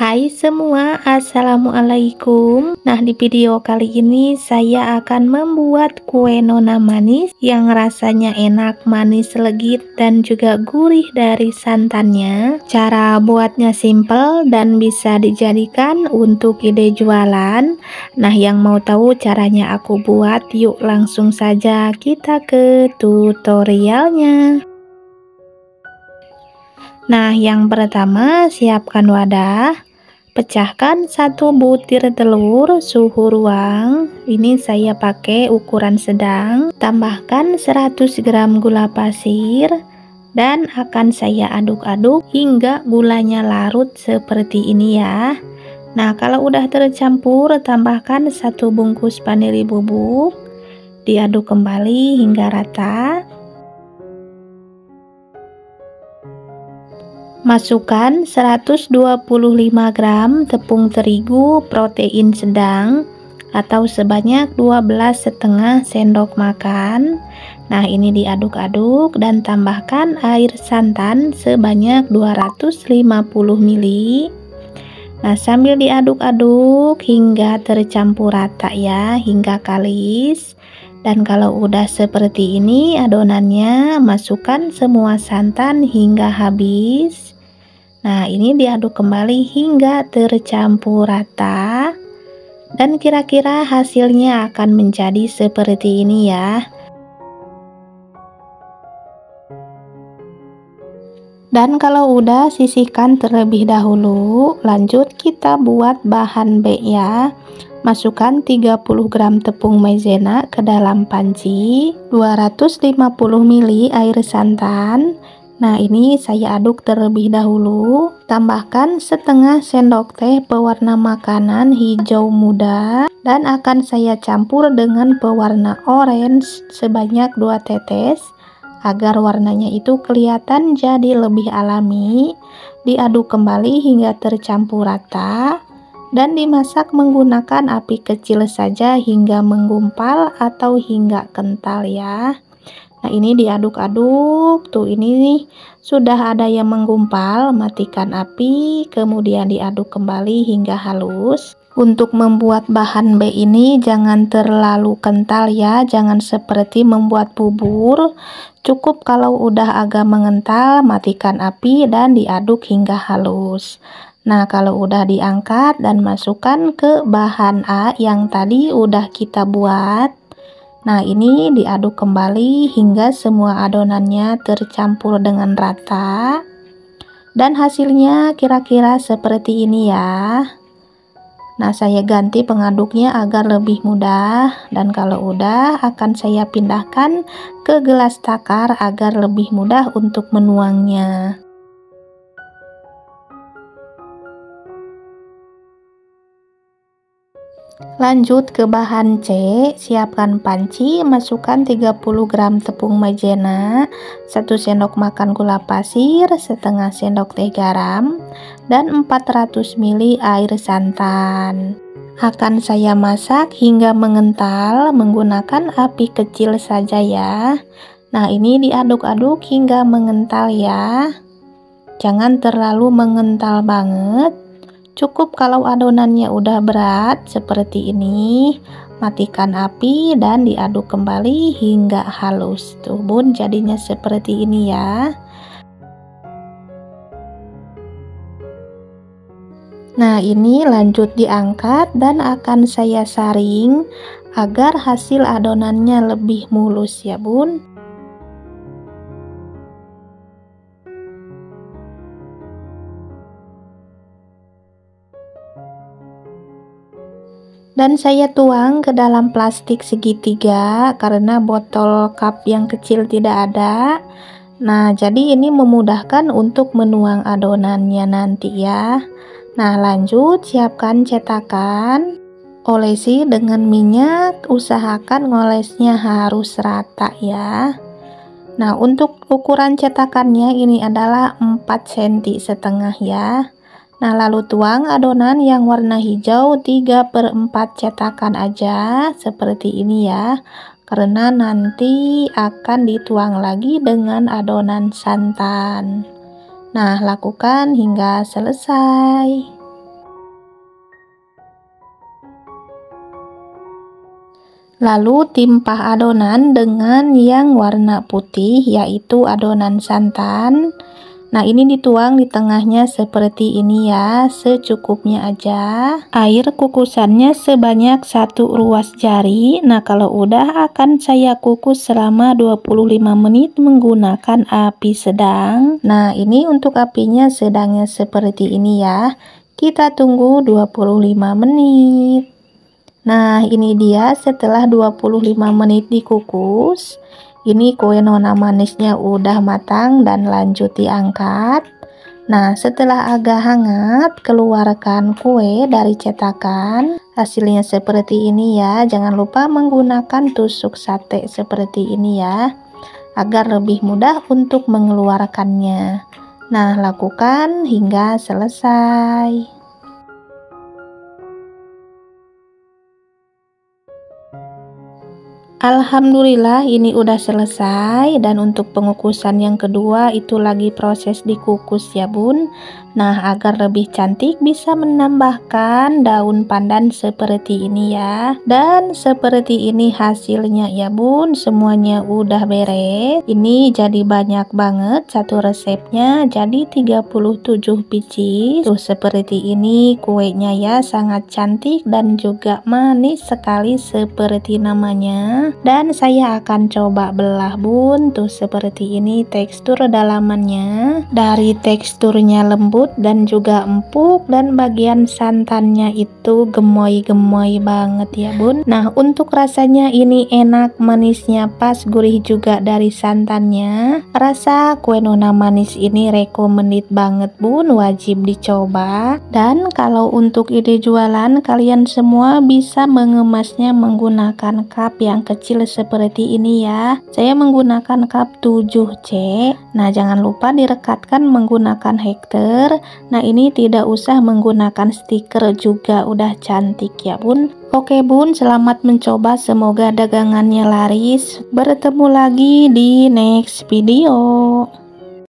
Hai semua, assalamualaikum. Nah, di video kali ini saya akan membuat kue nona manis yang rasanya enak, manis legit dan juga gurih dari santannya. Cara buatnya simple dan bisa dijadikan untuk ide jualan. Nah, yang mau tahu caranya aku buat, yuk langsung saja kita ke tutorialnya. Nah, yang pertama siapkan wadah, pecahkan 1 butir telur suhu ruang. Ini saya pakai ukuran sedang. Tambahkan 100 gram gula pasir dan akan saya aduk-aduk hingga gulanya larut seperti ini ya. Nah, kalau udah tercampur, tambahkan 1 bungkus vanili bubuk. Diaduk kembali hingga rata. Masukkan 125 gram tepung terigu protein sedang atau sebanyak 12,5 sendok makan. Nah, ini diaduk-aduk dan tambahkan air santan sebanyak 250 ml. Nah, sambil diaduk-aduk hingga tercampur rata ya, hingga kalis. Dan kalau udah seperti ini adonannya, masukkan semua santan hingga habis. Nah, ini diaduk kembali hingga tercampur rata. Dan kira-kira hasilnya akan menjadi seperti ini ya. Dan kalau udah, sisihkan terlebih dahulu. Lanjut kita buat bahan B ya. Masukkan 30 gram tepung maizena ke dalam panci, 250 ml air santan. Nah, ini saya aduk terlebih dahulu. Tambahkan setengah sendok teh pewarna makanan hijau muda dan akan saya campur dengan pewarna orange sebanyak 2 tetes agar warnanya itu kelihatan jadi lebih alami. Diaduk kembali hingga tercampur rata dan dimasak menggunakan api kecil saja hingga menggumpal atau hingga kental ya. Nah, ini diaduk-aduk tuh, ini nih sudah ada yang menggumpal, matikan api, kemudian diaduk kembali hingga halus. Untuk membuat bahan B ini jangan terlalu kental ya, jangan seperti membuat bubur. Cukup kalau udah agak mengental, matikan api dan diaduk hingga halus. Nah, kalau udah diangkat dan masukkan ke bahan A yang tadi udah kita buat. Nah, ini diaduk kembali hingga semua adonannya tercampur dengan rata. Dan hasilnya kira-kira seperti ini ya. Nah, saya ganti pengaduknya agar lebih mudah. Dan kalau udah, akan saya pindahkan ke gelas takar agar lebih mudah untuk menuangnya. Lanjut ke bahan C, siapkan panci, masukkan 30 gram tepung maizena, 1 sendok makan gula pasir, setengah sendok teh garam, dan 400 ml air santan. Akan saya masak hingga mengental menggunakan api kecil saja ya. Nah, ini diaduk-aduk hingga mengental ya. Jangan terlalu mengental banget. Cukup kalau adonannya udah berat seperti ini, matikan api dan diaduk kembali hingga halus. Tuh bun, jadinya seperti ini ya. Nah, ini lanjut diangkat dan akan saya saring agar hasil adonannya lebih mulus ya bun. Dan saya tuang ke dalam plastik segitiga karena botol cup yang kecil tidak ada. Nah, jadi ini memudahkan untuk menuang adonannya nanti ya. Nah, lanjut siapkan cetakan. Olesi dengan minyak, usahakan ngolesnya harus rata ya. Nah, untuk ukuran cetakannya ini adalah 4,5 cm ya. Nah, lalu tuang adonan yang warna hijau 3/4 cetakan aja seperti ini ya, karena nanti akan dituang lagi dengan adonan santan. Nah, lakukan hingga selesai. Lalu timpah adonan dengan yang warna putih, yaitu adonan santan. Nah, ini dituang di tengahnya seperti ini ya, secukupnya aja. Air kukusannya sebanyak 1 ruas jari. Nah, kalau udah akan saya kukus selama 25 menit menggunakan api sedang. Nah, ini untuk apinya sedangnya seperti ini ya. Kita tunggu 25 menit. Nah, ini dia setelah 25 menit dikukus. Ini kue nona manisnya udah matang dan lanjut diangkat. Nah, setelah agak hangat, keluarkan kue dari cetakan. Hasilnya seperti ini ya. Jangan lupa menggunakan tusuk sate seperti ini ya, agar lebih mudah untuk mengeluarkannya. Nah, lakukan hingga selesai. Alhamdulillah ini udah selesai, dan untuk pengukusan yang kedua itu lagi proses dikukus ya bun. Nah, agar lebih cantik bisa menambahkan daun pandan seperti ini ya. Dan seperti ini hasilnya ya bun, semuanya udah beres. Ini jadi banyak banget satu resepnya, jadi 37 biji. Tuh seperti ini kuenya ya, sangat cantik dan juga manis sekali seperti namanya. Dan saya akan coba belah bun. Tuh seperti ini tekstur dalamannya. Dari teksturnya lembut dan juga empuk, dan bagian santannya itu gemoy-gemoy banget ya bun. Nah, untuk rasanya ini enak, manisnya pas, gurih juga dari santannya. Rasa kue nona manis ini recommended banget bun, wajib dicoba. Dan kalau untuk ide jualan, kalian semua bisa mengemasnya menggunakan cup yang kecil seperti ini ya. Saya menggunakan cup 7C. Nah, jangan lupa direkatkan menggunakan hektar. Nah, ini tidak usah menggunakan stiker juga udah cantik ya bun. Oke bun, selamat mencoba, semoga dagangannya laris. Bertemu lagi di next video.